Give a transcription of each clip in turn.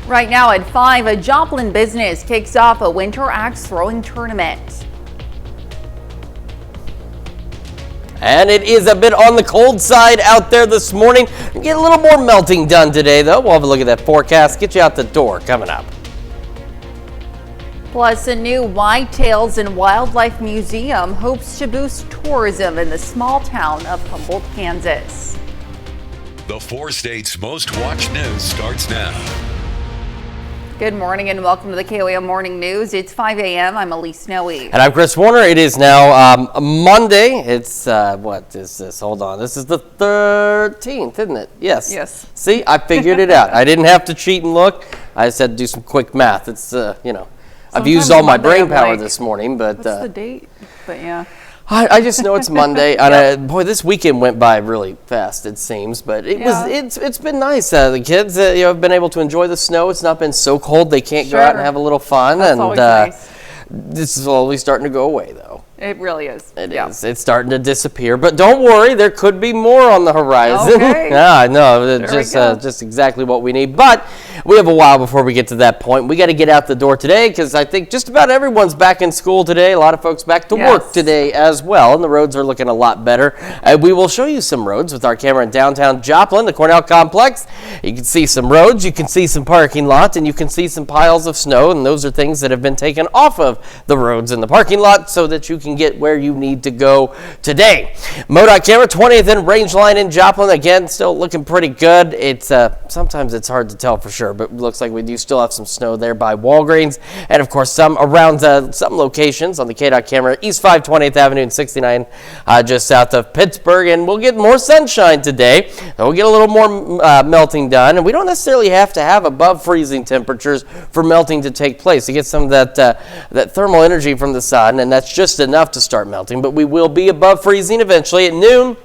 Right now at 5, a Joplin business kicks off a winter axe throwing tournament. And it is a bit on the cold side out there this morning. Get a little more melting done today, though. We'll have a look at that forecast. Get you out the door coming up. Plus, a new Whitetails and Wildlife Museum hopes to boost tourism in the small town of Humboldt, Kansas. The 4 states' most watched news starts now. Good morning and welcome to the KOAM Morning News. It's 5 a.m. I'm Elise Snowy. And I'm Chris Warner. It is now Monday. It's, what is this? Hold on. This is the 13th, isn't it? Yes. Yes. See, I figured it out. I didn't have to cheat and look. I just had to do some quick math. It's, I've used all my brain power this morning, but. What's the date? But yeah. I just know it's Monday, and boy, this weekend went by really fast. It seems, but it's been nice. The kids, have been able to enjoy the snow. It's not been so cold they can't go out and have a little fun. That's always nice. This is slowly starting to go away, though. It really is. It is. It's starting to disappear, but don't worry, there could be more on the horizon. Okay. Yeah, no, just exactly what we need. But we have a while before we get to that point. We got to get out the door today because I think just about everyone's back in school today. A lot of folks back to work today as well, and the roads are looking a lot better. We will show you some roads with our camera in downtown Joplin, the Cornell Complex. You can see some roads, you can see some parking lots, and you can see some piles of snow, and those are things that have been taken off of the roads and the parking lot so that you can get where you need to go today. MoDOT camera, 20th and range line in Joplin. Again, still looking pretty good. It's sometimes it's hard to tell for sure, but it looks like we do still have some snow there by Walgreens, and of course some around some locations on the KDOT camera, East 5, 20th Avenue and 69, just south of Pittsburgh. And we'll get more sunshine today. We'll get a little more melting done, and we don't necessarily have to have above freezing temperatures for melting to take place. You get some of that thermal energy from the sun, and that's just enough to start melting, but we will be above freezing eventually at noon.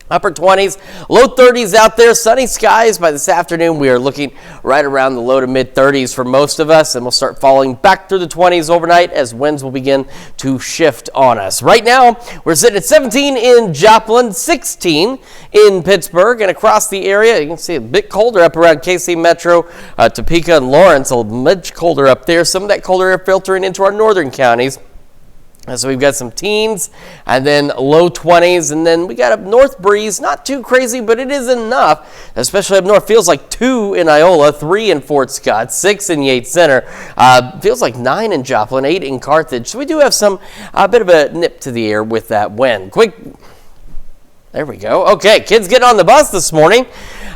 Upper 20s, low 30s out there, sunny skies by this afternoon. We are looking right around the low to mid 30s for most of us, and we'll start falling back through the 20s overnight as winds will begin to shift on us. Right now, we're sitting at 17 in Joplin, 16 in Pittsburgh, and across the area, you can see a bit colder up around KC Metro, Topeka, and Lawrence, a much colder up there. Some of that colder air filtering into our northern counties. So we've got some teens and then low 20s, and then we got a north breeze, not too crazy, but it is enough, especially up north. Feels like 2 in Iola, 3 in Fort Scott, 6 in Yates Center. Feels like 9 in Joplin, 8 in Carthage. So we do have a bit of a nip to the air with that wind. There we go. Okay, kids get on the bus this morning.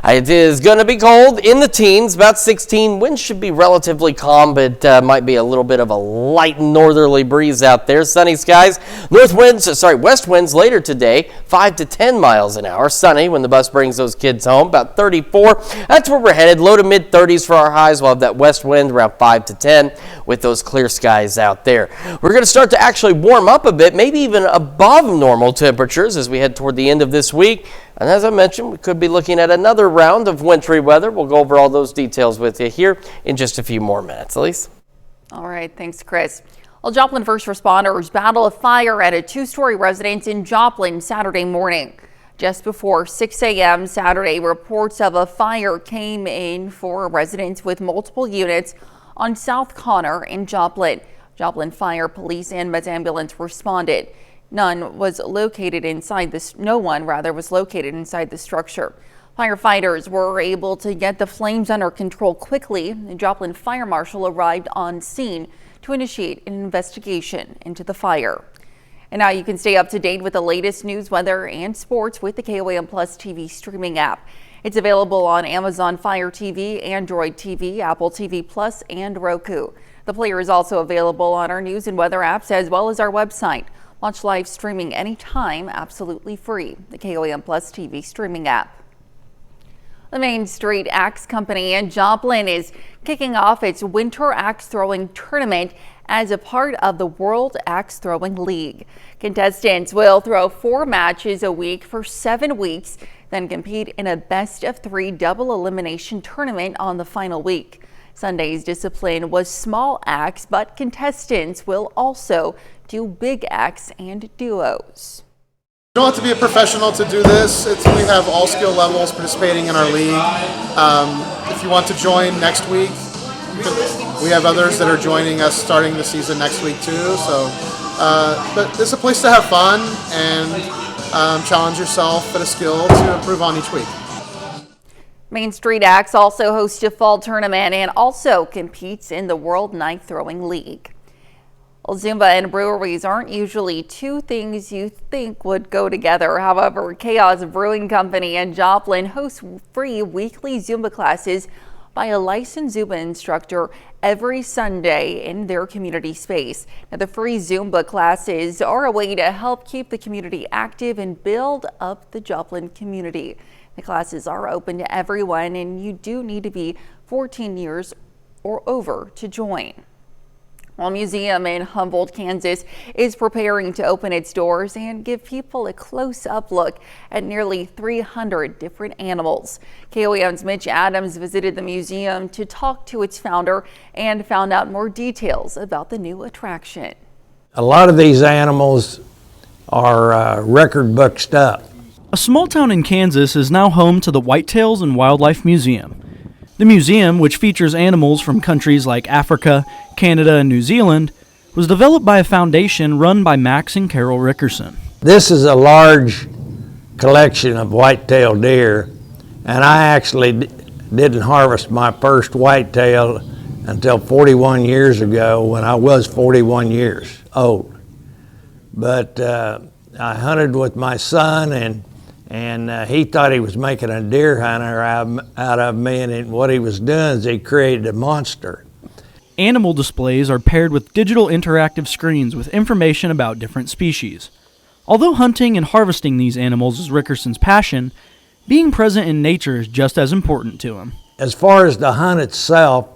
It is going to be cold in the teens, about 16. Winds should be relatively calm, but might be a little bit of a light northerly breeze out there. Sunny skies. West winds later today, 5 to 10 miles an hour. Sunny when the bus brings those kids home, about 34. That's where we're headed. Low to mid 30s for our highs. We'll have that west wind around 5 to 10 with those clear skies out there. We're going to start to actually warm up a bit, maybe even above normal temperatures as we head toward the end of this week. And as I mentioned, we could be looking at another round of wintry weather. We'll go over all those details with you here in just a few more minutes. Elise? All right, thanks, Chris. Well, Joplin first responders battle a fire at a 2-story residence in Joplin Saturday morning. Just before 6 a.m. Saturday, reports of a fire came in for a residence with multiple units on South Connor in Joplin. Joplin Fire, Police, and Med Ambulance responded. No one was located inside the structure. Firefighters were able to get the flames under control quickly. The Joplin Fire Marshal arrived on scene to initiate an investigation into the fire. And now you can stay up to date with the latest news, weather, and sports with the KOAM Plus TV streaming app. It's available on Amazon Fire TV, Android TV, Apple TV Plus, and Roku. The player is also available on our news and weather apps as well as our website. Watch live streaming anytime, absolutely free. The KOAM Plus TV streaming app. The Main Street Axe Company in Joplin is kicking off its winter axe throwing tournament as a part of the World Axe Throwing League. Contestants will throw 4 matches a week for 7 weeks, then compete in a best-of-3 double elimination tournament on the final week. Sunday's discipline was small axe, but contestants will also do big axe and duos. You don't have to be a professional to do this. We have all skill levels participating in our league. If you want to join next week, We have others that are joining us starting the season next week too. So, but it's a place to have fun and challenge yourself at a skill to improve on each week. Main Street Acts also hosts a fall tournament and also competes in the World Knife Throwing League. Well, Zumba and breweries aren't usually two things you think would go together. However, Chaos Brewing Company in Joplin hosts free weekly Zumba classes by a licensed Zumba instructor every Sunday in their community space. Now, the free Zumba classes are a way to help keep the community active and build up the Joplin community. The classes are open to everyone, and you do need to be 14 years or over to join. While museum in Humboldt, Kansas is preparing to open its doors and give people a close-up look at nearly 300 different animals. KOAM's Mitch Adams visited the museum to talk to its founder and found out more details about the new attraction. A lot of these animals are record booked up. A small town in Kansas is now home to the Whitetails and Wildlife Museum. The museum, which features animals from countries like Africa, Canada, and New Zealand, was developed by a foundation run by Max and Carol Rickerson. This is a large collection of white-tailed deer, and I actually didn't harvest my first whitetail until 41 years ago when I was 41 years old. But I hunted with my son, and he thought he was making a deer hunter out of me, and what he was doing is he created a monster. Animal displays are paired with digital interactive screens with information about different species. Although hunting and harvesting these animals is Rickerson's passion, being present in nature is just as important to him. As far as the hunt itself,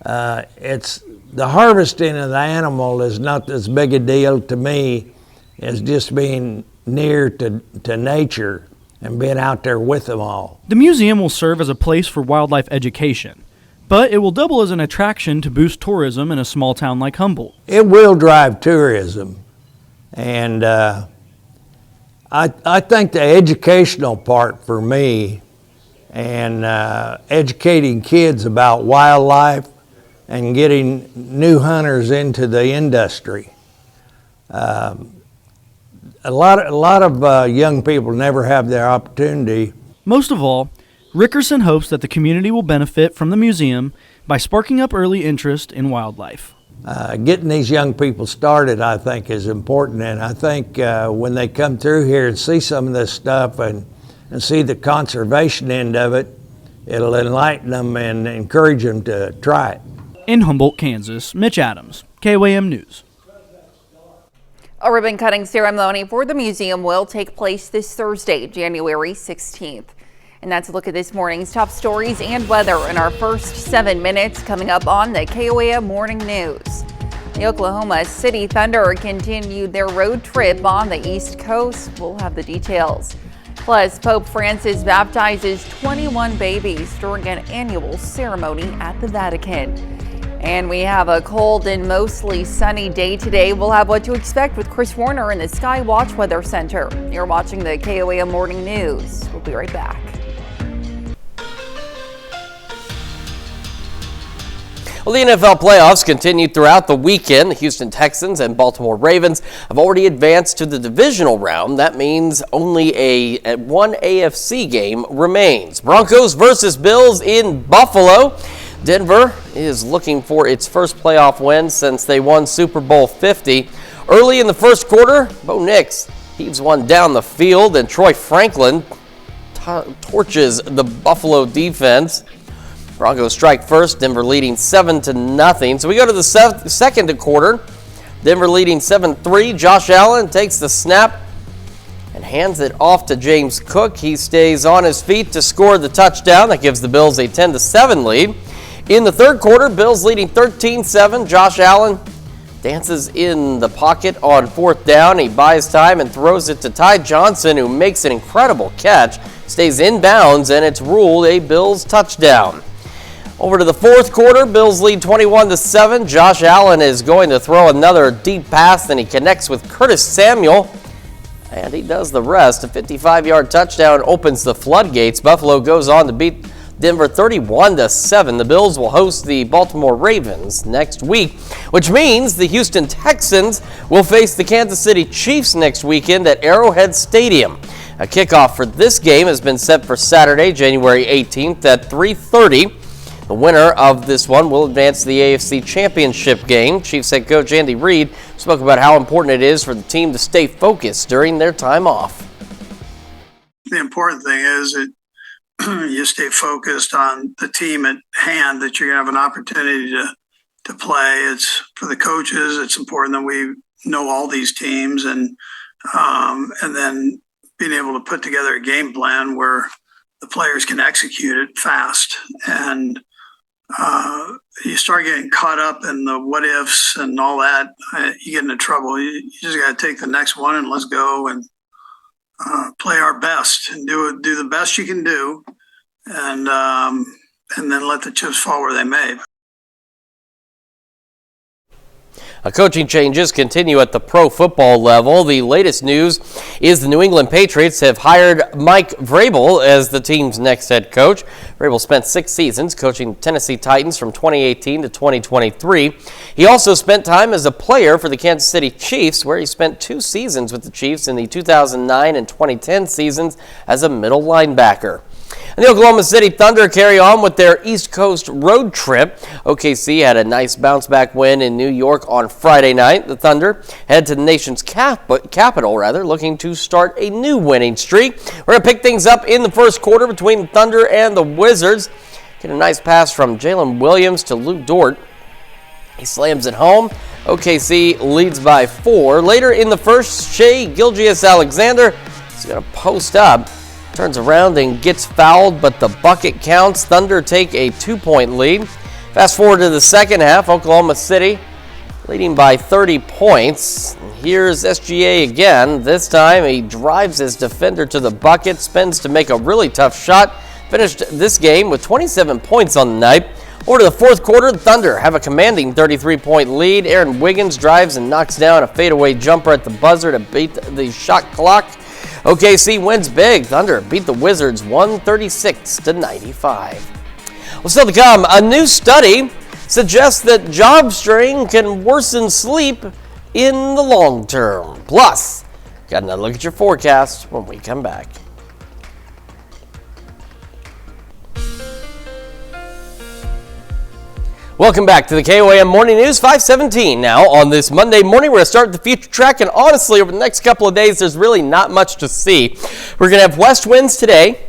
it's the harvesting of the animal is not as big a deal to me as just being near to nature and being out there with them all. The museum will serve as a place for wildlife education, but it will double as an attraction to boost tourism in a small town like Humboldt. It will drive tourism, and I think the educational part for me and educating kids about wildlife and getting new hunters into the industry. A lot of young people never have their opportunity. Most of all, Rickerson hopes that the community will benefit from the museum by sparking up early interest in wildlife. Getting these young people started, I think, is important, and I think when they come through here and see some of this stuff and see the conservation end of it, it'll enlighten them and encourage them to try it. In Humboldt, Kansas, Mitch Adams, KOAM News. A ribbon-cutting ceremony for the museum will take place this Thursday, January 16th. And that's a look at this morning's top stories and weather in our first 7 minutes coming up on the KOAM Morning News. The Oklahoma City Thunder continued their road trip on the East Coast. We'll have the details. Plus, Pope Francis baptizes 21 babies during an annual ceremony at the Vatican. And we have a cold and mostly sunny day today. We'll have what to expect with Chris Warner in the Sky Watch Weather Center. You're watching the KOAM Morning News. We'll be right back. Well, the NFL playoffs continued throughout the weekend. The Houston Texans and Baltimore Ravens have already advanced to the divisional round. That means only one AFC game remains. Broncos versus Bills in Buffalo. Denver is looking for its first playoff win since they won Super Bowl 50. Early in the first quarter, Bo Nix heaves one down the field, and Troy Franklin torches the Buffalo defense. Broncos strike first, Denver leading 7-0. So we go to the second quarter. Denver leading 7-3. Josh Allen takes the snap and hands it off to James Cook. He stays on his feet to score the touchdown. That gives the Bills a 10-7 lead. In the third quarter, Bills leading 13-7. Josh Allen dances in the pocket on fourth down. He buys time and throws it to Ty Johnson, who makes an incredible catch, stays in bounds, and it's ruled a Bills touchdown. Over to the fourth quarter, Bills lead 21-7. Josh Allen is going to throw another deep pass, and he connects with Curtis Samuel, and he does the rest. A 55-yard touchdown opens the floodgates. Buffalo goes on to beat Denver 31-7. The Bills will host the Baltimore Ravens next week, which means the Houston Texans will face the Kansas City Chiefs next weekend at Arrowhead Stadium. A kickoff for this game has been set for Saturday, January 18th at 3:30. The winner of this one will advance to the AFC Championship game. Chiefs head coach Andy Reid spoke about how important it is for the team to stay focused during their time off. The important thing is that you stay focused on the team at hand, that you're going to have an opportunity to play. It's for the coaches. It's important that we know all these teams and then being able to put together a game plan where the players can execute it fast. And you start getting caught up in the what ifs and all that, you get into trouble. You just got to take the next one and let's go and play our best and do the best you can do, and then let the chips fall where they may. Coaching changes continue at the pro football level. The latest news is the New England Patriots have hired Mike Vrabel as the team's next head coach. Vrabel spent 6 seasons coaching the Tennessee Titans from 2018 to 2023. He also spent time as a player for the Kansas City Chiefs, where he spent 2 seasons with the Chiefs in the 2009 and 2010 seasons as a middle linebacker. And the Oklahoma City Thunder carry on with their East Coast road trip. OKC had a nice bounce-back win in New York on Friday night. The Thunder head to the nation's capital, looking to start a new winning streak. We're going to pick things up in the first quarter between the Thunder and the Wizards. Get a nice pass from Jalen Williams to Luke Dort. He slams it home. OKC leads by 4. Later in the first, Shai Gilgeous-Alexander is going to post up. Turns around and gets fouled, but the bucket counts. Thunder take a 2-point lead. Fast forward to the second half, Oklahoma City leading by 30 points. Here's SGA again. This time he drives his defender to the bucket, spins to make a really tough shot. Finished this game with 27 points on the night. Over to the fourth quarter, the Thunder have a commanding 33-point lead. Aaron Wiggins drives and knocks down a fadeaway jumper at the buzzer to beat the shot clock. OKC wins big. Thunder beat the Wizards 136-95. Well, still to come, a new study suggests that job strain can worsen sleep in the long term. Plus, got another look at your forecast when we come back. Welcome back to the KOAM Morning News, 5:17 now on this Monday morning. We're going to start the future track, and honestly, over the next couple of days, there's really not much to see. We're going to have west winds today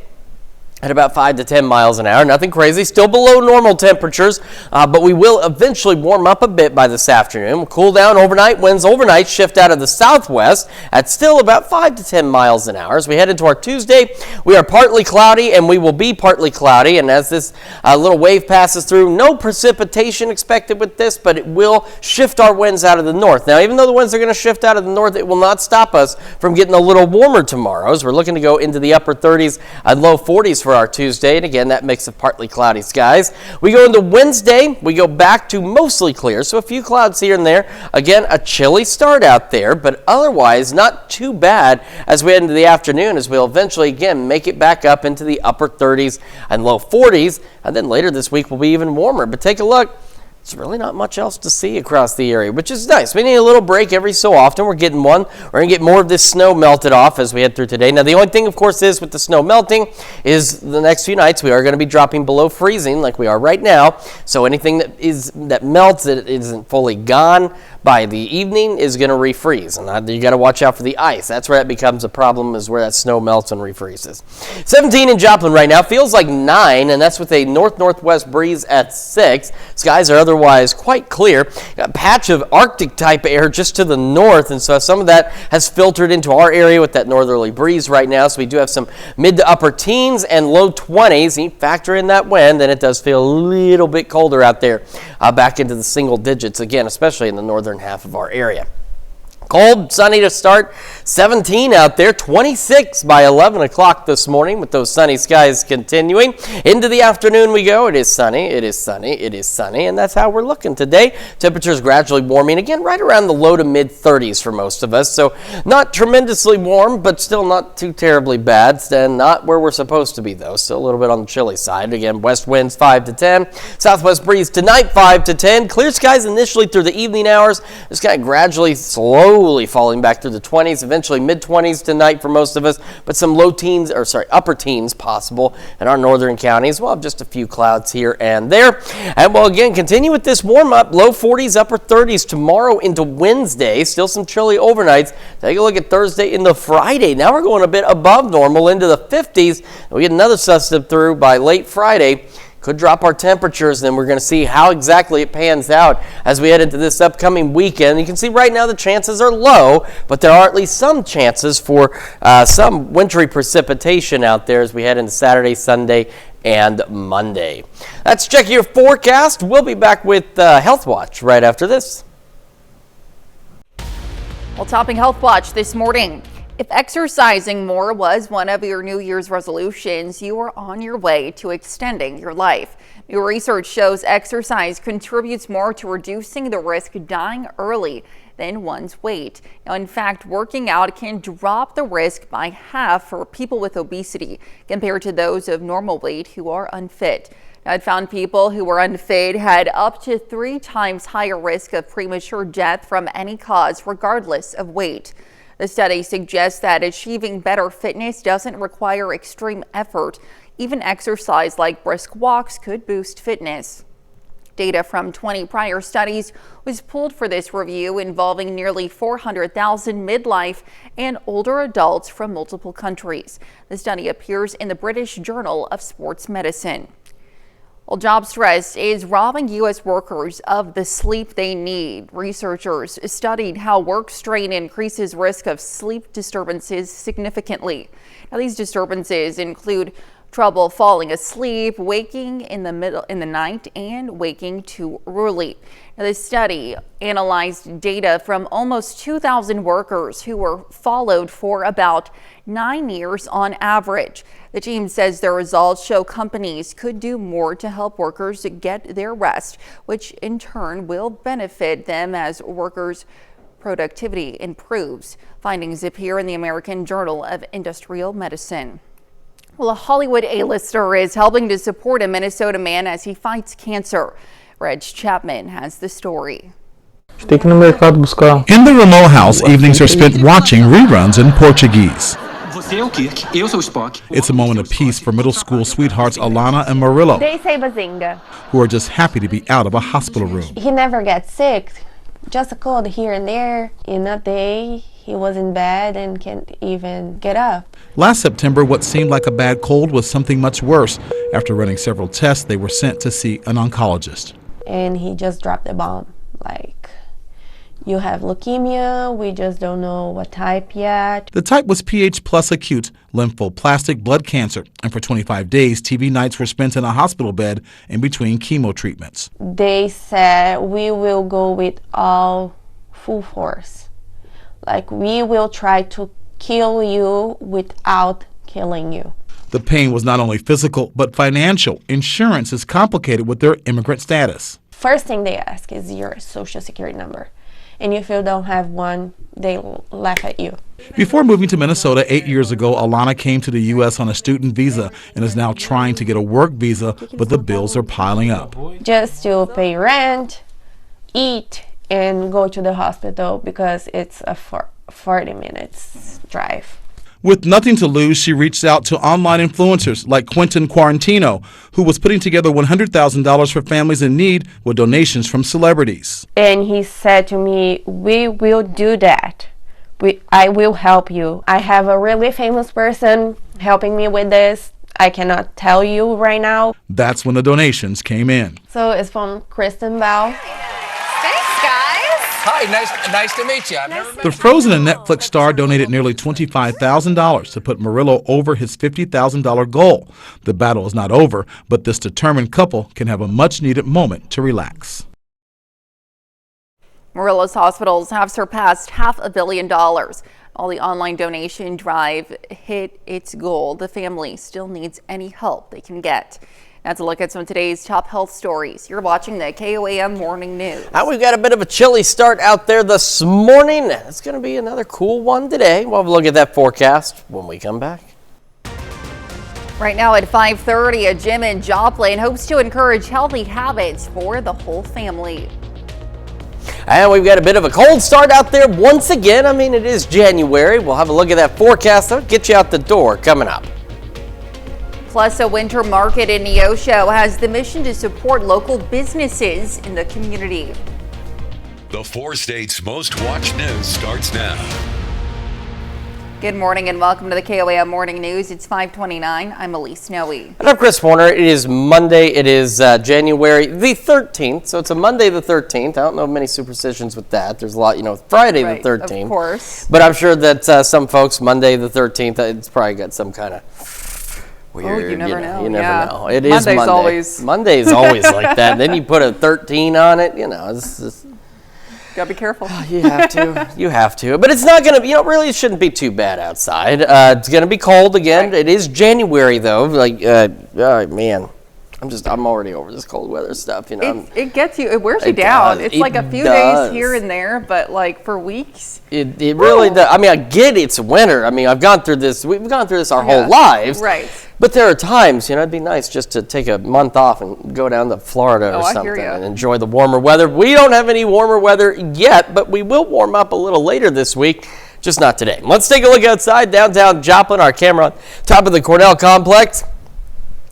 at about 5 to 10 miles an hour. Nothing crazy, still below normal temperatures, but we will eventually warm up a bit by this afternoon. We'll cool down overnight. Winds overnight shift out of the southwest at still about 5 to 10 miles an hour. As we head into our Tuesday, we are partly cloudy, and we will be partly cloudy. And as this little wave passes through, no precipitation expected with this, but it will shift our winds out of the north. Now, even though the winds are going to shift out of the north, it will not stop us from getting a little warmer tomorrow, as we're looking to go into the upper 30s and low 40s for our Tuesday, and again, that mix of partly cloudy skies. We go into Wednesday, we go back to mostly clear, so a few clouds here and there. Again, a chilly start out there, but otherwise not too bad as we head into the afternoon, as we'll eventually, again, make it back up into the upper 30s and low 40s, and then later this week will be even warmer. But take a look. There's really not much else to see across the area, which is nice. We need a little break every so often. We're getting one. We're going to get more of this snow melted off as we head through today. Now, the only thing, of course, is with the snow melting is the next few nights we are going to be dropping below freezing like we are right now. So anything that melts that isn't fully gone by the evening is going to refreeze. And you got to watch out for the ice. That's where that becomes a problem, is where that snow melts and refreezes. 17 in Joplin right now. Feels like 9, and that's with a north-northwest breeze at 6. Skies are otherwise quite clear. Got a patch of Arctic type air just to the north, and so some of that has filtered into our area with that northerly breeze right now. So we do have some mid to upper teens and low 20s. You factor in that wind, and it does feel a little bit colder out there, back into the single digits again, especially in the northern half of our area. Cold, sunny to start, 17 out there, 26 by 11 o'clock this morning with those sunny skies continuing. Into the afternoon we go. It is sunny, it is sunny, it is sunny, and that's how we're looking today. Temperatures gradually warming again, right around the low to mid 30s for most of us. So not tremendously warm, but still not too terribly bad, and not where we're supposed to be though. Still a little bit on the chilly side. Again, west winds 5 to 10, southwest breeze tonight 5 to 10. Clear skies initially through the evening hours. Just kind of gradually, slowly falling back through the 20s, eventually mid-20s tonight for most of us, but some upper teens possible in our northern counties. We'll have just a few clouds here and there. And we'll again continue with this warm-up, low 40s, upper 30s tomorrow into Wednesday. Still some chilly overnights. Take a look at Thursday into Friday. Now we're going a bit above normal into the 50s. We get another system through by late Friday. Could drop our temperatures, and we're going to see how exactly it pans out as we head into this upcoming weekend. You can see right now the chances are low, but there are at least some chances for some wintry precipitation out there as we head into Saturday, Sunday, and Monday. That's Check Your Forecast. We'll be back with Health Watch right after this. Well, topping Health Watch this morning. If exercising more was one of your New Year's resolutions, you are on your way to extending your life. New research shows exercise contributes more to reducing the risk of dying early than one's weight. Now, in fact, working out can drop the risk by half for people with obesity compared to those of normal weight who are unfit. Now, it found people who were unfit had up to 3 times higher risk of premature death from any cause, regardless of weight. The study suggests that achieving better fitness doesn't require extreme effort. Even exercise like brisk walks could boost fitness. Data from 20 prior studies was pulled for this review involving nearly 400,000 midlife and older adults from multiple countries. The study appears in the British Journal of Sports Medicine. Well, job stress is robbing U.S. workers of the sleep they need. Researchers studied how work strain increases risk of sleep disturbances significantly. Now, these disturbances include trouble falling asleep, waking in the night, and waking too early. Now, this study analyzed data from almost 2,000 workers who were followed for about 9 years on average. The team says their results show companies could do more to help workers get their rest, which in turn will benefit them as workers' productivity improves. Findings appear in the American Journal of Industrial Medicine. Well, a Hollywood A-lister is helping to support a Minnesota man as he fights cancer. Reg Chapman has the story. In the remote house, evenings are spent watching reruns in Portuguese. It's a moment of peace for middle school sweethearts Alana and Murillo, who are just happy to be out of a hospital room. He never gets sick, just a cold here and there. In a day, he was in bed and can't even get up. Last September, what seemed like a bad cold was something much worse. After running several tests, they were sent to see an oncologist. And he just dropped the bomb, like, you have leukemia, we just don't know what type yet. The type was pH plus acute lymphoplastic blood cancer, and for 25 days, TV nights were spent in a hospital bed in between chemo treatments. They said, we will go with all full force. Like, we will try to kill you without killing you. The pain was not only physical, but financial. Insurance is complicated with their immigrant status. First thing they ask is your social security number. And if you don't have one, they laugh at you. Before moving to Minnesota 8 years ago, Alana came to the U.S. on a student visa and is now trying to get a work visa, but the bills are piling up. Just to pay rent, eat, and go to the hospital because it's a 40 minutes drive. With nothing to lose, she reached out to online influencers like Quentin Quarantino, who was putting together $100,000 for families in need with donations from celebrities. And he said to me, we will do that. I will help you. I have a really famous person helping me with this. I cannot tell you right now. That's when the donations came in. So it's from Kristen Bell. Hi, nice to meet you. The Frozen and Netflix star donated nearly $25,000 to put Murillo over his $50,000 goal. The battle is not over, but this determined couple can have a much-needed moment to relax. Morelos hospitals have surpassed $500 million. While the online donation drive hit its goal, the family still needs any help they can get. That's a look at some of today's top health stories. You're watching the KOAM Morning News. We've got a bit of a chilly start out there this morning. It's going to be another cool one today. We'll have a look at that forecast when we come back. Right now at 5:30, a gym in Joplin hopes to encourage healthy habits for the whole family. And we've got a bit of a cold start out there once again. I mean, it is January. We'll have a look at that forecast. That'll get you out the door coming up. Plus, a winter market in Neosho has the mission to support local businesses in the community. The 4 states' most watched news starts now. Good morning and welcome to the KOAM Morning News. It's 5:29. I'm Elise Snowy. And I'm Chris Warner. It is Monday. It is January the 13th. So it's a Monday the 13th. I don't know many superstitions with that. There's a lot, Friday Right, the 13th. of course. But I'm sure that some folks, Monday the 13th, it's probably got some kind of weird. you never know. You never Yeah. know. It is Monday. Monday's always like that. Then you put a 13 on it. It's just, Gotta be careful. you have to. You have to. But it's not going to be, really, it shouldn't be too bad outside. It's going to be cold again. Right. It is January, though. Man, I'm already over this cold weather stuff. It gets you, it wears you It down. does. It's like a It few does. days here and there, but like for weeks. It really does. I mean, I get it's winter. I mean, I've gone through this. We've gone through this our whole lives. Right. But there are times, it'd be nice just to take a month off and go down to Florida or I something hear ya. and enjoy the warmer weather. We don't have any warmer weather yet, but we will warm up a little later this week, just not today. Let's take a look outside downtown Joplin. Our camera on top of the Cornell complex.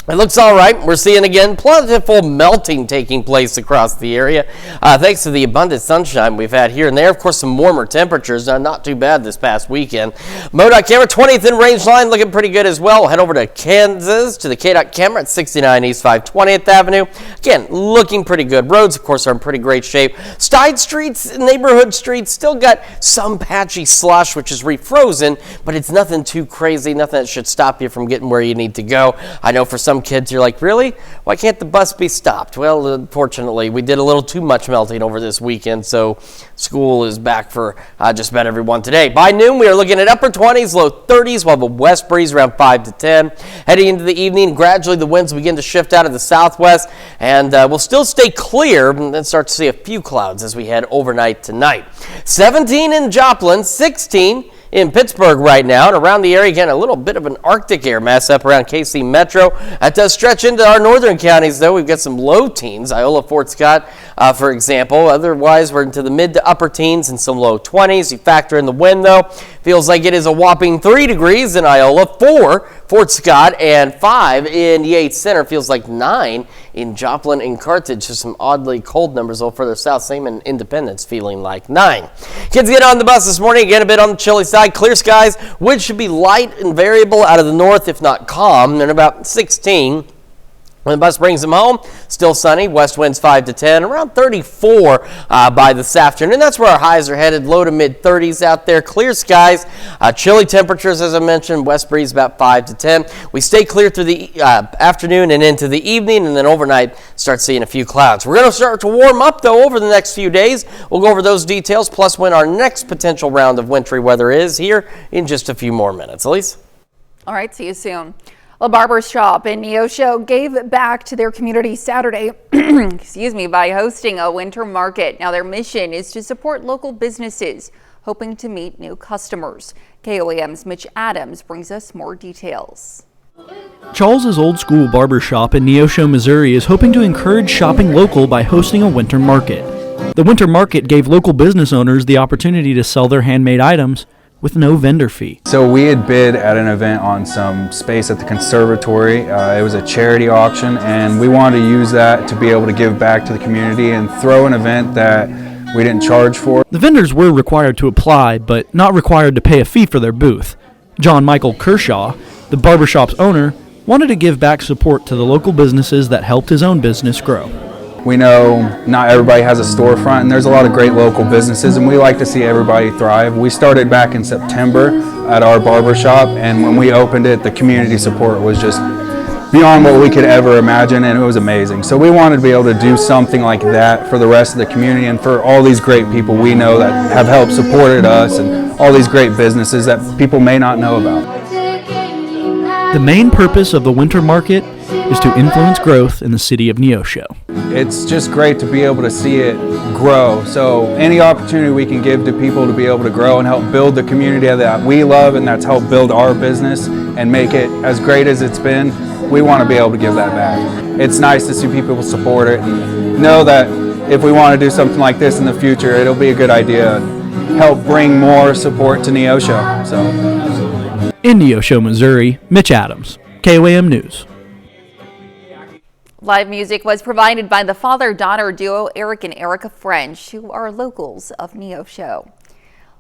It looks all right. We're seeing, again, plentiful melting taking place across the area. Thanks to the abundant sunshine we've had here and there. Of course, some warmer temperatures. Not too bad this past weekend. MoDOT camera, 20th in range line, looking pretty good as well. We'll head over to Kansas, to the KDOT camera at 69 East 520th Avenue. Again, looking pretty good. Roads, of course, are in pretty great shape. Side streets, neighborhood streets, still got some patchy slush, which is refrozen, but it's nothing too crazy, nothing that should stop you from getting where you need to go. I know for some kids, you're like, really? Why can't the bus be stopped? Well, unfortunately, we did a little too much melting over this weekend, so school is back for just about everyone today. By noon, we are looking at upper 20s, low 30s. We'll have a west breeze around 5 to 10. Heading into the evening, gradually the winds begin to shift out of the southwest, and we'll still stay clear and then start to see a few clouds as we head overnight tonight. 17 in Joplin, 16 in Pittsburgh right now, and around the area, again, a little bit of an Arctic air mass up around KC Metro. That does stretch into our northern counties, though. We've got some low teens, Iola, Fort Scott, for example. Otherwise, we're into the mid to upper teens and some low 20s. You factor in the wind, though. Feels like it is a whopping 3 degrees in Iola, 4 Fort Scott, and 5 in Yates Center. Feels like 9 in Joplin and Carthage. Just some oddly cold numbers a little further south. Same in Independence, feeling like 9. Kids get on the bus this morning. Again, a bit on the chilly side. Clear skies. Wind should be light and variable out of the north, if not calm. And about 16. When the bus brings them home, still sunny, west winds 5 to 10, around 34 by this afternoon. That's where our highs are headed, low to mid 30s out there. Clear skies, chilly temperatures, as I mentioned, west breeze about 5 to 10. We stay clear through the afternoon and into the evening, and then overnight start seeing a few clouds. We're going to start to warm up, though, over the next few days. We'll go over those details, plus when our next potential round of wintry weather is here in just a few more minutes. Elise? All right, see you soon. A barber shop in Neosho gave back to their community Saturday by hosting a winter market. Now, their mission is to support local businesses, hoping to meet new customers. KOAM's Mitch Adams brings us more details. Charles's Old School Barber Shop in Neosho, Missouri is hoping to encourage shopping local by hosting a winter market. The winter market gave local business owners the opportunity to sell their handmade items with no vendor fee. So we had bid at an event on some space at the conservatory. It was a charity auction, and we wanted to use that to be able to give back to the community and throw an event that we didn't charge for. The vendors were required to apply, but not required to pay a fee for their booth. John Michael Kershaw, the barbershop's owner, wanted to give back support to the local businesses that helped his own business grow. We know not everybody has a storefront, and there's a lot of great local businesses, and we like to see everybody thrive. We started back in September at our barbershop, and when we opened it, the community support was just beyond what we could ever imagine, and it was amazing. So we wanted to be able to do something like that for the rest of the community and for all these great people we know that have helped supported us and all these great businesses that people may not know about. The main purpose of the winter market is to influence growth in the city of Neosho. It's just great to be able to see it grow. So any opportunity we can give to people to be able to grow and help build the community that we love and that's helped build our business and make it as great as it's been, we want to be able to give that back. It's nice to see people support it and know that if we want to do something like this in the future, it'll be a good idea and help bring more support to Neosho. So. In Neosho, Missouri, Mitch Adams, KOAM News. Live music was provided by the father-daughter duo Eric and Erica French, who are locals of Neosho.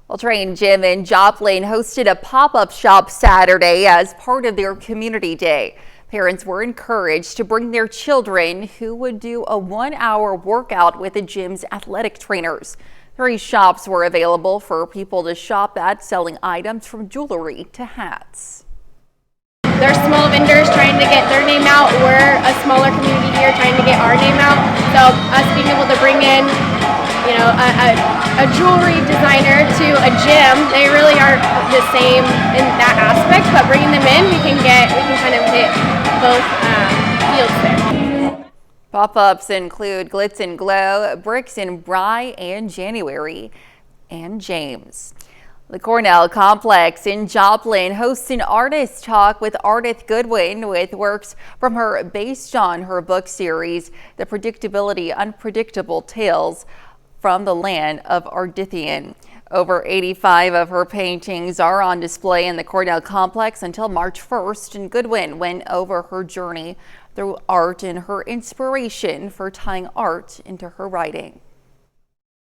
Well, Train Gym in Joplin hosted a pop-up shop Saturday as part of their community day. Parents were encouraged to bring their children who would do a 1-hour workout with the gym's athletic trainers. 3 shops were available for people to shop at, selling items from jewelry to hats. There's small vendors trying to get their name out. We're a smaller community here trying to get our name out. So us being able to bring in, a jewelry designer to a gym, they really are the same in that aspect. But bringing them in, we can kind of hit both fields there. Pop-ups include Glitz and Glow, Bricks and Bry, and January, and James. The Cornell Complex in Joplin hosts an artist talk with Ardith Goodwin with works from her based on her book series, The Predictability Unpredictable Tales from the Land of Ardithian. Over 85 of her paintings are on display in the Cornell Complex until March 1st, and Goodwin went over her journey through art and her inspiration for tying art into her writing.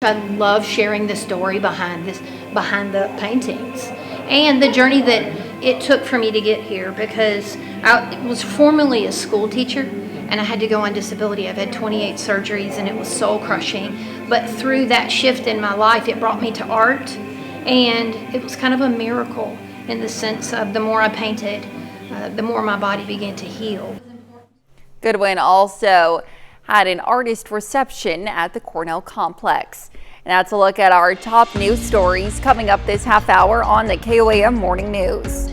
I love sharing the story behind the paintings and the journey that it took for me to get here, because I was formerly a school teacher and I had to go on disability. I've had 28 surgeries and it was soul crushing. But through that shift in my life, it brought me to art, and it was kind of a miracle in the sense of the more I painted, the more my body began to heal. Goodwin also had an artist reception at the Cornell Complex. And that's a look at our top news stories coming up this half hour on the KOAM Morning News.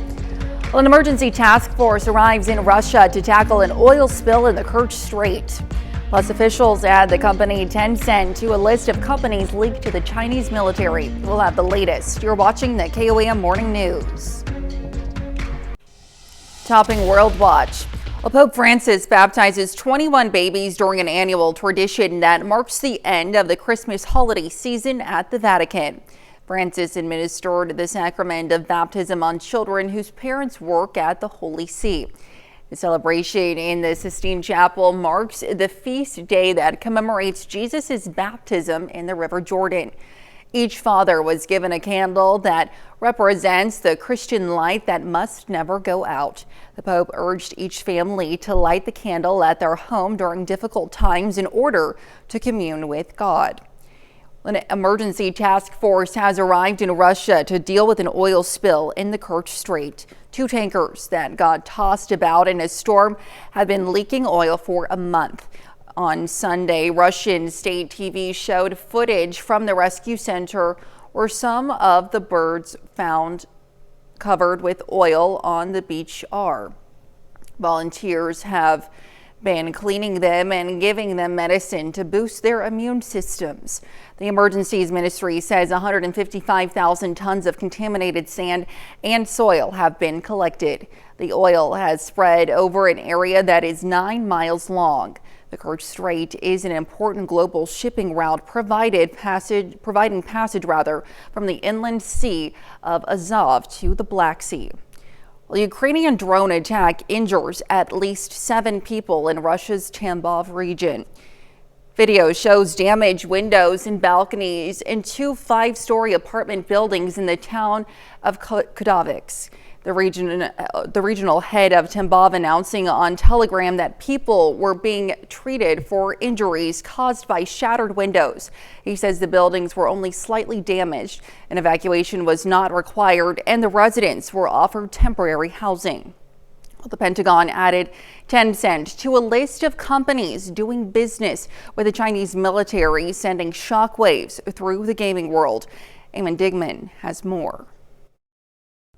Well, an emergency task force arrives in Russia to tackle an oil spill in the Kerch Strait. Plus, officials add the company Tencent to a list of companies linked to the Chinese military. We'll have the latest. You're watching the KOAM Morning News. Topping World Watch. Well, Pope Francis baptizes 21 babies during an annual tradition that marks the end of the Christmas holiday season at the Vatican. Francis administered the sacrament of baptism on children whose parents work at the Holy See. The celebration in the Sistine Chapel marks the feast day that commemorates Jesus' baptism in the River Jordan. Each father was given a candle that represents the Christian light that must never go out. The Pope urged each family to light the candle at their home during difficult times in order to commune with God. An emergency task force has arrived in Russia to deal with an oil spill in the Kerch Strait. 2 tankers that got tossed about in a storm have been leaking oil for a month. On Sunday, Russian state TV showed footage from the rescue center where some of the birds found covered with oil on the beach are. Volunteers have been cleaning them and giving them medicine to boost their immune systems. The Emergencies Ministry says 155,000 tons of contaminated sand and soil have been collected. The oil has spread over an area that is 9 miles long. The Kerch Strait is an important global shipping route providing passage from the inland sea of Azov to the Black Sea. The Ukrainian drone attack injures at least 7 people in Russia's Tambov region. Video shows damaged windows and balconies in 2 5-story apartment buildings in the town of Kudovix. The regional head of Tambov announcing on Telegram that people were being treated for injuries caused by shattered windows. He says the buildings were only slightly damaged. An evacuation was not required and the residents were offered temporary housing. The Pentagon added Tencent to a list of companies doing business with the Chinese military, sending shockwaves through the gaming world. Eamon Digman has more.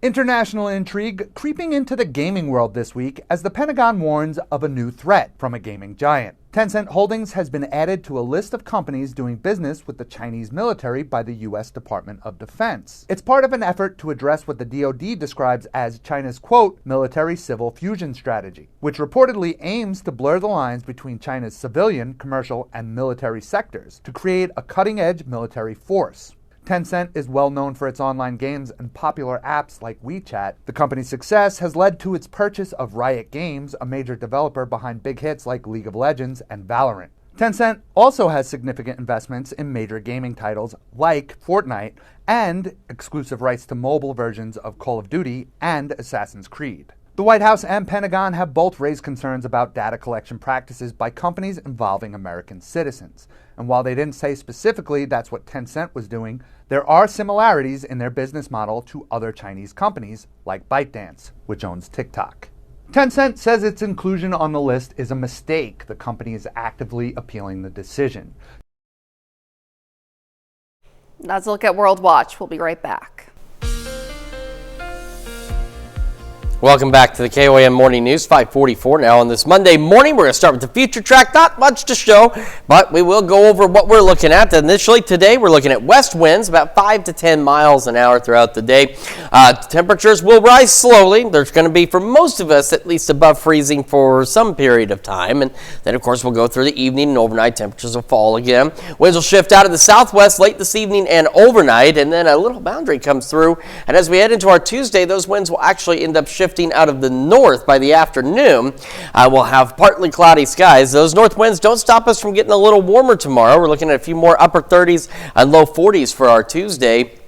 International intrigue creeping into the gaming world this week as the Pentagon warns of a new threat from a gaming giant. Tencent Holdings has been added to a list of companies doing business with the Chinese military by the U.S. Department of Defense. It's part of an effort to address what the DoD describes as China's, quote, military-civil fusion strategy, which reportedly aims to blur the lines between China's civilian, commercial, and military sectors to create a cutting-edge military force. Tencent is well known for its online games and popular apps like WeChat. The company's success has led to its purchase of Riot Games, a major developer behind big hits like League of Legends and Valorant. Tencent also has significant investments in major gaming titles like Fortnite and exclusive rights to mobile versions of Call of Duty and Assassin's Creed. The White House and Pentagon have both raised concerns about data collection practices by companies involving American citizens. And while they didn't say specifically that's what Tencent was doing, there are similarities in their business model to other Chinese companies like ByteDance, which owns TikTok. Tencent says its inclusion on the list is a mistake. The company is actively appealing the decision. That's a look at World Watch. We'll be right back. Welcome back to the KOAM Morning News, 5:44 now on this Monday morning. We're going to start with the future track. Not much to show, but we will go over what we're looking at. Initially today, we're looking at west winds, about 5 to 10 miles an hour throughout the day. Temperatures will rise slowly. There's going to be, for most of us, at least above freezing for some period of time. And then, of course, we'll go through the evening and overnight. Temperatures will fall again. Winds will shift out of the southwest late this evening and overnight. And then a little boundary comes through. And as we head into our Tuesday, those winds will actually end up shifting out of the north by the afternoon. We'll have partly cloudy skies. Those north winds don't stop us from getting a little warmer tomorrow. We're looking at a few more upper 30s and low 40s for our Tuesday.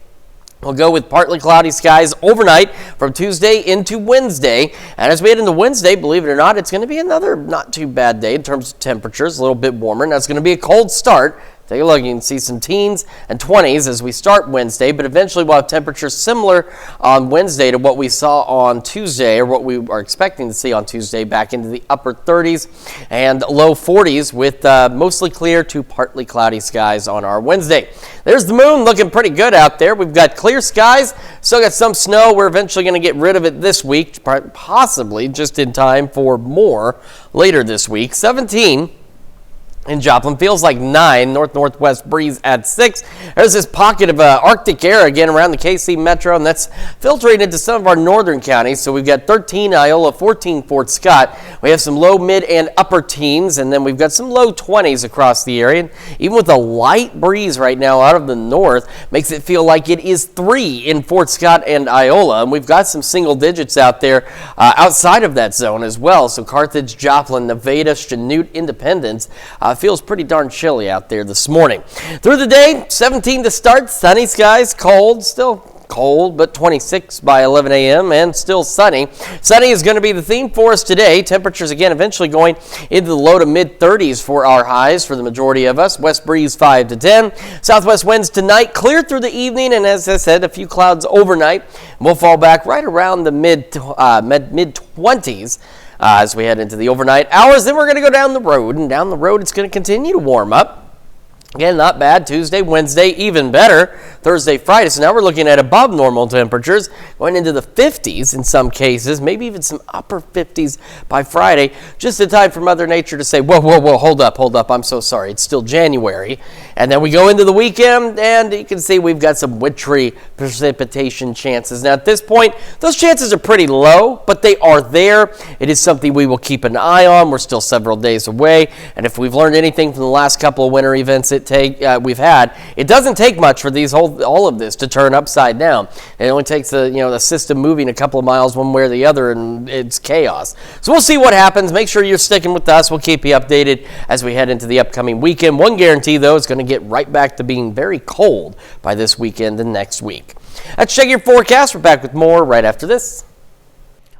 We'll go with partly cloudy skies overnight from Tuesday into Wednesday. And as we head into Wednesday, believe it or not, it's going to be another not too bad day in terms of temperatures, a little bit warmer. Now it's going to be a cold start. Take a look, you can see some teens and 20s as we start Wednesday, but eventually we'll have temperatures similar on Wednesday to what we saw on Tuesday, or what we are expecting to see on Tuesday, back into the upper 30s and low 40s with mostly clear to partly cloudy skies on our Wednesday. There's the moon looking pretty good out there. We've got clear skies, still got some snow. We're eventually going to get rid of it this week, possibly just in time for more later this week. 17 in Joplin, feels like 9, north-northwest breeze at 6. There's this pocket of Arctic air again around the KC Metro, and that's filtering into some of our northern counties. So we've got 13 Iola, 14 Fort Scott. We have some low, mid, and upper teens, and then we've got some low 20s across the area. And even with a light breeze right now out of the north, makes it feel like it is 3 in Fort Scott and Iola. And we've got some single digits out there outside of that zone as well. So Carthage, Joplin, Nevada, Chanute, Independence, feels pretty darn chilly out there this morning. Through the day, 17 to start, sunny skies, cold, still cold, but 26 by 11 a.m. and still sunny. Sunny is going to be the theme for us today. Temperatures again eventually going into the low to mid 30s for our highs for the majority of us. West breeze 5 to 10. Southwest winds tonight clear through the evening, and as I said, a few clouds overnight. We'll fall back right around the mid 20s. As we head into the overnight hours. Then we're going to go down the road, and down the road it's going to continue to warm up. Again, not bad. Tuesday, Wednesday, even better. Thursday, Friday. So now we're looking at above normal temperatures, going into the 50s in some cases, maybe even some upper 50s by Friday. Just in time for Mother Nature to say, whoa, hold up. I'm so sorry. It's still January. And then we go into the weekend, and you can see we've got some wintry precipitation chances. Now, at this point, those chances are pretty low, but they are there. It is something we will keep an eye on. We're still several days away. And if we've learned anything from the last couple of winter events we've had, it doesn't take much for all of this to turn upside down. It only takes the system moving a couple of miles one way or the other, and it's chaos. So we'll see what happens. Make sure you're sticking with us. We'll keep you updated as we head into the upcoming weekend. One guarantee, though, is going to get right back to being very cold by this weekend and next week. Let's check your forecast. We're back with more right after this.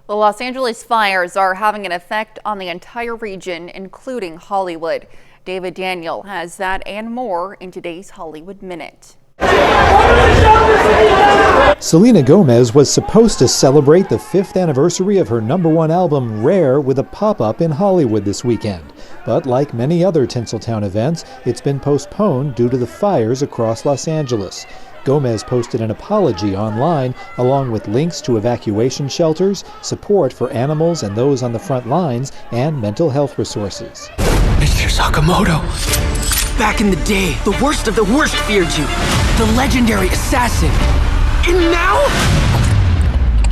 The Los Angeles fires are having an effect on the entire region, including Hollywood. David Daniel has that and more in today's Hollywood Minute. Selena Gomez was supposed to celebrate the 5th anniversary of her #1 album, Rare, with a pop-up in Hollywood this weekend. But like many other Tinseltown events, it's been postponed due to the fires across Los Angeles. Gomez posted an apology online, along with links to evacuation shelters, support for animals and those on the front lines, and mental health resources. Mr. Sakamoto, back in the day, the worst of the worst feared you. The legendary assassin. And now?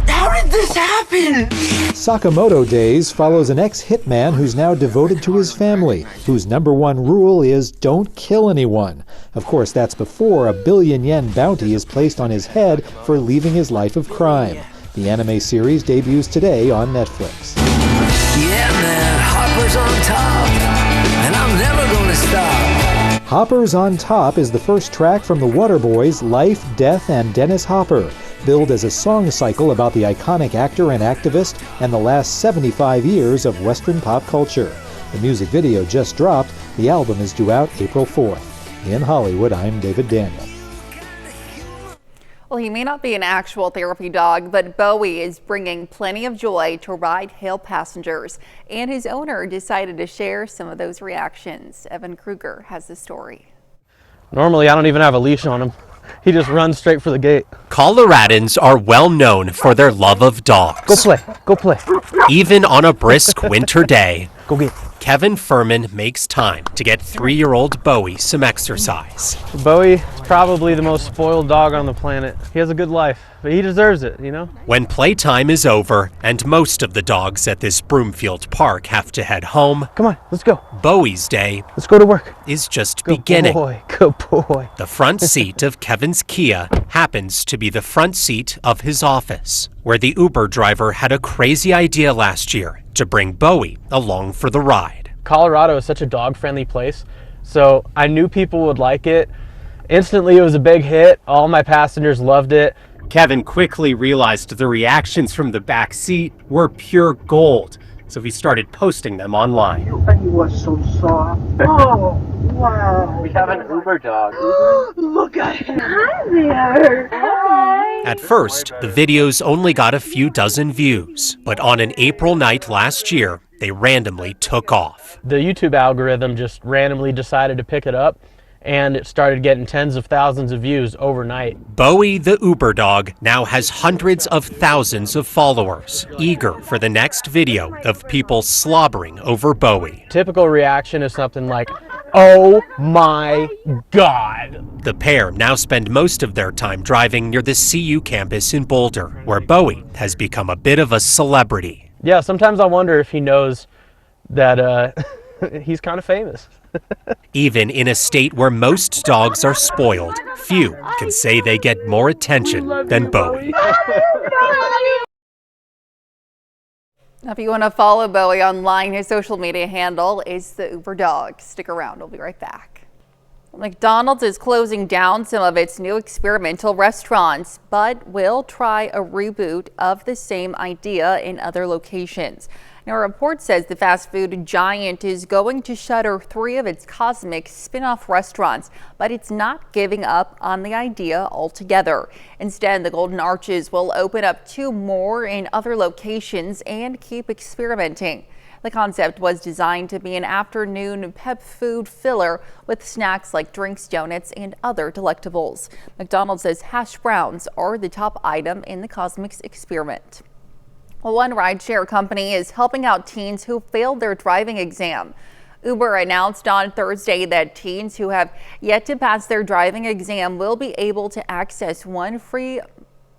How did this happen? Sakamoto Days follows an ex-hitman who's now devoted to his family, whose #1 rule is don't kill anyone. Of course, that's before a $1 billion bounty is placed on his head for leaving his life of crime. The anime series debuts today on Netflix. Yeah, man, Hopper's on top, and I'm never gonna stop. Hopper's on Top is the first track from the Waterboys' Life, Death, and Dennis Hopper, billed as a song cycle about the iconic actor and activist and the last 75 years of Western pop culture. The music video just dropped. The album is due out April 4th. In Hollywood, I'm David Daniel. Well, he may not be an actual therapy dog, but Bowie is bringing plenty of joy to ride-hail passengers, and his owner decided to share some of those reactions. Evan Kruger has the story. Normally, I don't even have a leash on him. He just runs straight for the gate. Coloradans are well known for their love of dogs. Go play, go play. Even on a brisk winter day, go get. Kevin Furman makes time to get 3-year-old Bowie some exercise. Bowie is probably the most spoiled dog on the planet. He has a good life, but he deserves it, you know? When playtime is over and most of the dogs at this Broomfield Park have to head home, come on, let's go. Bowie's day, let's go to work, is just beginning. Good boy. The front seat of Kevin's Kia happens to be the front seat of his office, where the Uber driver had a crazy idea last year to bring Bowie along for the ride. Colorado is such a dog-friendly place, so I knew people would like it. Instantly, it was a big hit. All my passengers loved it. Kevin quickly realized the reactions from the back seat were pure gold, so he started posting them online. You are so soft. Oh, wow. We have an Uber dog. Look at him. Hi there. Hi. At first, the videos only got a few dozen views, but on an April night last year, they randomly took off. The YouTube algorithm just randomly decided to pick it up, and it started getting tens of thousands of views overnight. Bowie the Uber dog now has hundreds of thousands of followers, eager for the next video of people slobbering over Bowie. Typical reaction is something like, oh my God. The pair now spend most of their time driving near the CU campus in Boulder, where Bowie has become a bit of a celebrity. Yeah, sometimes I wonder if he knows that he's kind of famous. Even in a state where most dogs are spoiled, few can say they get more attention than Bowie. Now, if you want to follow Bowie online, his social media handle is the Uber Dog. Stick around, we'll be right back. McDonald's is closing down some of its new experimental restaurants, but will try a reboot of the same idea in other locations. Now, a report says the fast food giant is going to shutter 3 of its Cosmic spin-off restaurants, but it's not giving up on the idea altogether. Instead, the Golden Arches will open up 2 more in other locations and keep experimenting. The concept was designed to be an afternoon pep food filler with snacks like drinks, donuts, and other delectables. McDonald's says hash browns are the top item in the Cosmics experiment. One rideshare company is helping out teens who failed their driving exam. Uber announced on Thursday that teens who have yet to pass their driving exam will be able to access 1 free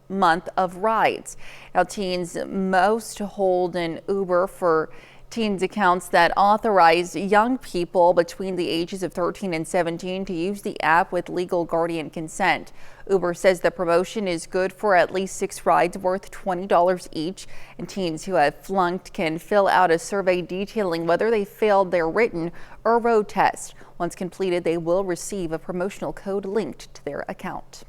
month of rides. Now, teens most hold an Uber for teens accounts that authorize young people between the ages of 13 and 17 to use the app with legal guardian consent. Uber says the promotion is good for at least 6 rides worth $20 each, and teens who have flunked can fill out a survey detailing whether they failed their written or road test. Once completed, they will receive a promotional code linked to their account.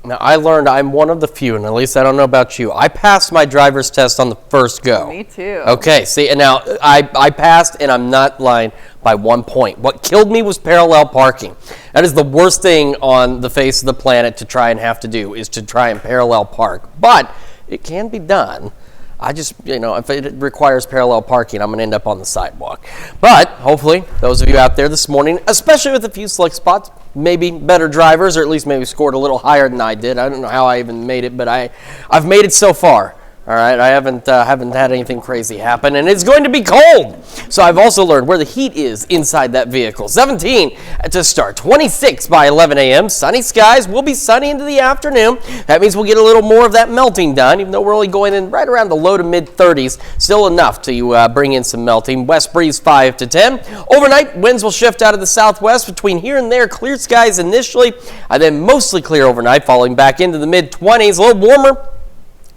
Now, I learned I'm one of the few, and at least I don't know about you. I passed my driver's test on the first go. Me too. Okay, see, and now I passed, and I'm not lying, by 1 point. What killed me was parallel parking. That is the worst thing on the face of the planet to try and have to do, is to try and parallel park. But it can be done. I just, if it requires parallel parking, I'm going to end up on the sidewalk. But hopefully, those of you out there this morning, especially with a few slick spots, maybe better drivers, or at least maybe scored a little higher than I did. I don't know how I even made it, but I've made it so far. All right, I haven't had anything crazy happen, and it's going to be cold. So I've also learned where the heat is inside that vehicle. 17 to start, 26 by 11 a.m. Sunny skies, will be sunny into the afternoon. That means we'll get a little more of that melting done, even though we're only going in right around the low to mid 30s. Still enough to bring in some melting. West breeze 5 to 10. Overnight, winds will shift out of the southwest between here and there. Clear skies initially, and then mostly clear overnight, falling back into the mid 20s. A little warmer.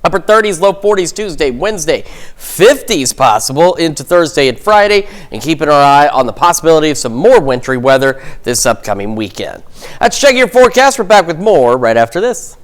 Upper 30s, low 40s Tuesday, Wednesday, 50s possible into Thursday and Friday, and keeping our eye on the possibility of some more wintry weather this upcoming weekend. That's checking your forecast. We're back with more right after this.